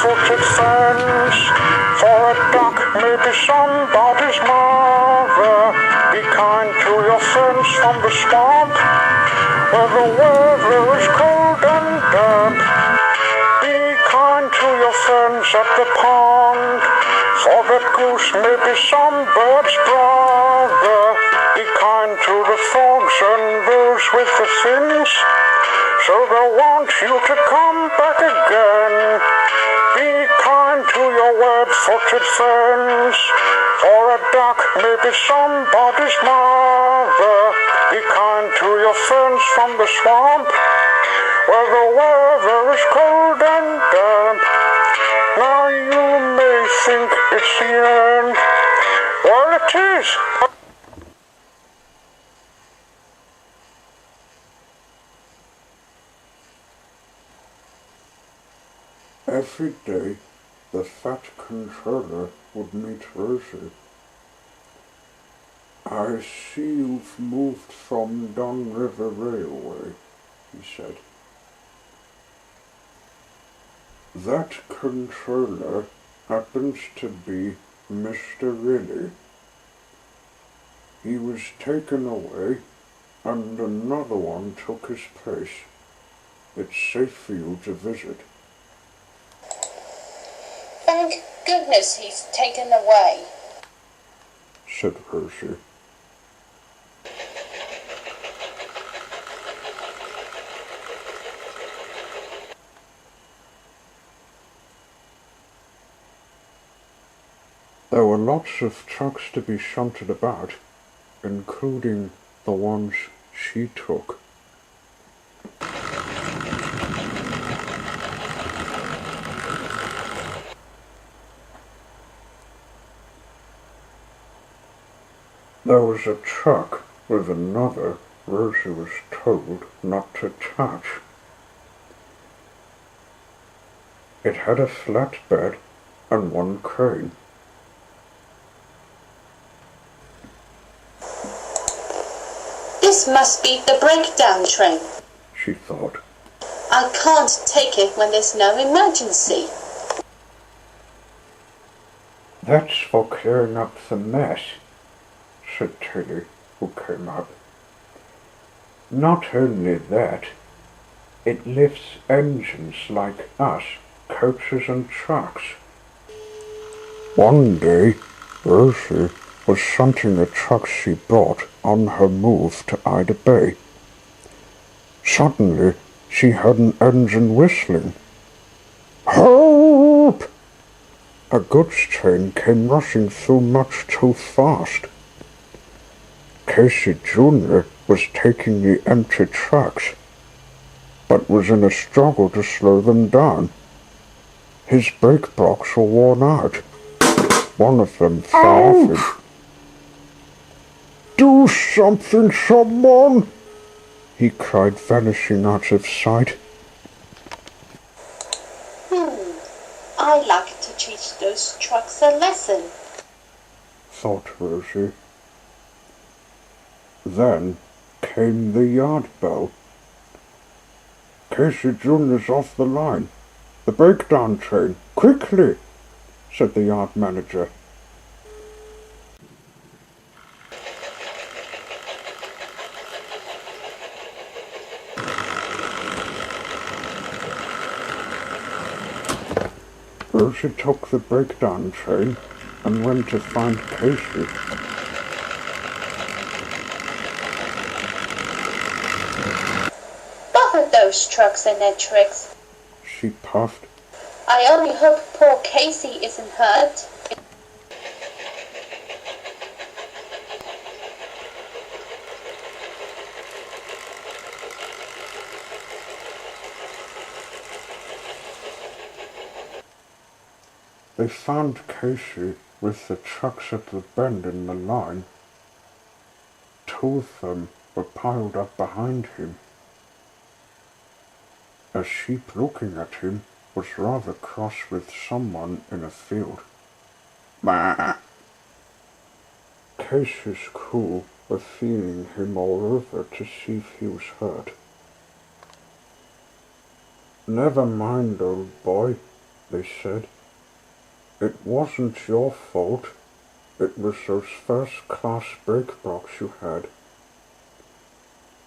web-footed fence. For a duck may be somebody's mother. Be kind to your friends from the swamp, where the weather is cold and damp. Be kind to your friends at the pond, for that goose may be some bird's brother. Be kind to the frogs and those with the fins, so they'll want you to come back again. Be kind to your web-footed friends, for a duck may be somebody's mother. Be kind to your friends from the swamp, where the weather is cold and damp. Now you may think it's the end. Well, it is. Every day, the fat controller would meet Rosie. "I see you've moved from Don River Railway," he said. "That controller happens to be Mr. Riley. He was taken away and another one took his place. It's safe for you to visit." "Thank goodness he's taken away," said Rosie. There were lots of trucks to be shunted about, including the ones she took. There was a truck with another Rosie was told not to touch. It had a flatbed and one crane. "This must be the breakdown train," she thought. "I can't take it when there's no emergency." "That's for clearing up the mess," said Tilly, who came up. "Not only that, it lifts engines like us, coaches and trucks." One day, Rosie was shunting a truck she bought on her move to Ida Bay. Suddenly, she heard an engine whistling. "Help!" A goods train came rushing through much too fast. Casey Jr. was taking the empty trucks, but was in a struggle to slow them down. His brake blocks were worn out. One of them fell off him. "Do something, someone!" he cried, vanishing out of sight. "I like to teach those trucks a lesson," thought Rosie. Then came the yard bell. "Casey Jr.'s off the line. The breakdown train. Quickly!" said the yard manager. Rosie took the breakdown train and went to find Casey. "Bother those trucks and their tricks. She puffed. I only hope poor Casey isn't hurt." They found Casey with the trucks at the bend in the line. Two of them were piled up behind him. A sheep looking at him was rather cross with someone in a field. "Bah!" Casey's crew were feeling him all over to see if he was hurt. "Never mind, old boy," they said. "It wasn't your fault. It was those first-class brake blocks you had.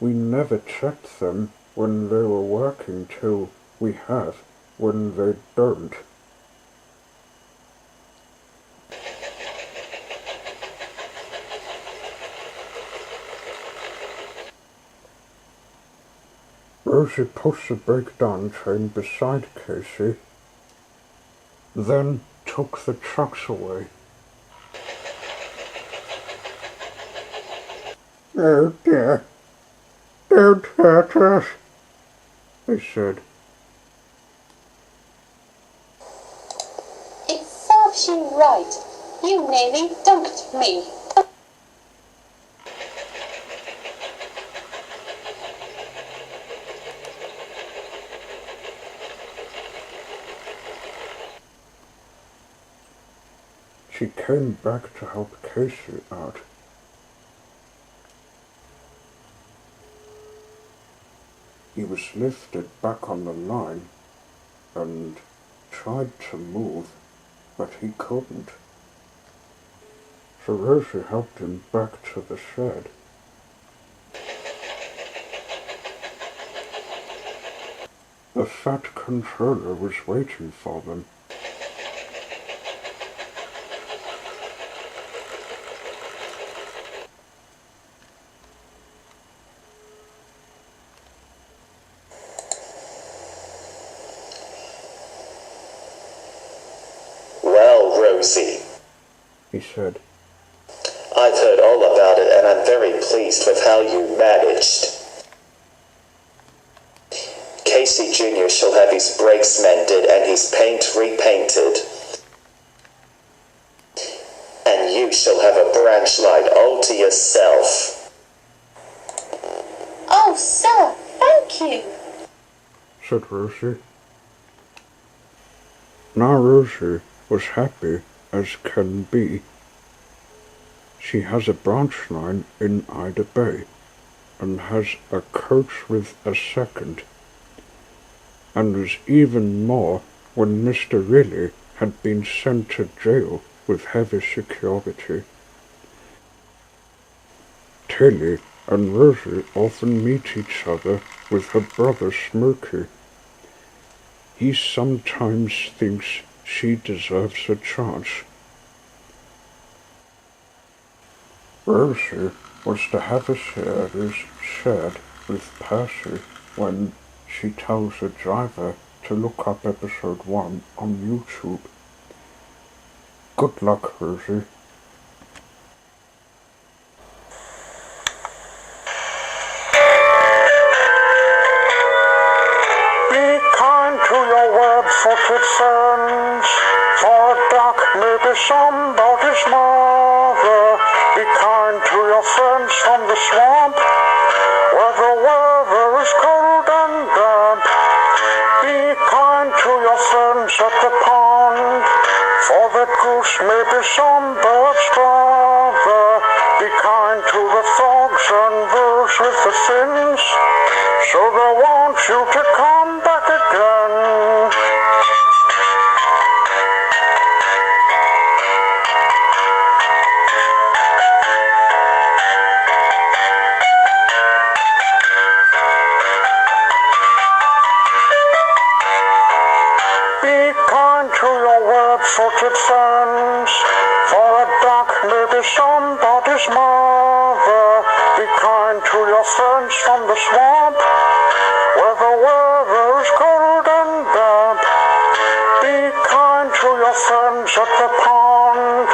We never checked them when they were working till we have when they don't." Rosie pushed the breakdown train beside Casey, then took the trucks away. "Oh dear, don't hurt us," they said. It serves you right. You nearly dunked me. She came back to help Casey out. He was lifted back on the line and tried to move, but he couldn't. So Rosie helped him back to the shed. The fat controller was waiting for them. "Well, Rosie," He said, "I've heard all about it and I'm very pleased with how you managed. Casey Jr. shall have his brakes mended and his paint repainted. And you shall have a branch light all to yourself." Oh, sir, thank you. said Rosie. Now Rosie was happy as can be. She has a branch line in Ida Bay, and has a coach with a second, and was even more when Mr. Riley had been sent to jail with heavy security. Tilly and Rosie often meet each other with her brother Smokey. He sometimes thinks she deserves a chance. Rosie was to have a series shared with Percy when she tells the driver to look up episode 1 on YouTube. Good luck, Rosie. Be kind to your web-footed friends, for a duck may be somebody's mother. Be kind to your friends from the swamp, where the weather is cold and damp. Be kind to your friends at the pond, for that goose may be some bird's brother. Be kind to the frogs and those with the fins, so they want you to come back again. Be kind to your web-footed friends, for a duck may be somebody's mother. Be kind to your friends from the swamp, where the weather is cold and damp. Be kind to your friends at the pond,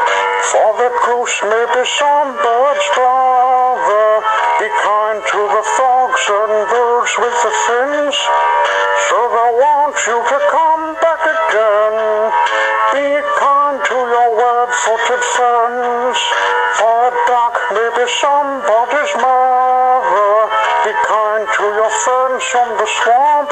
for the goose may be some bird's brother. Be kind to the frogs and those with the fins, so they want you to come back again. Be kind to your web-footed friends, for a duck may be somebody's mother. Be kind to your friends from the swamp,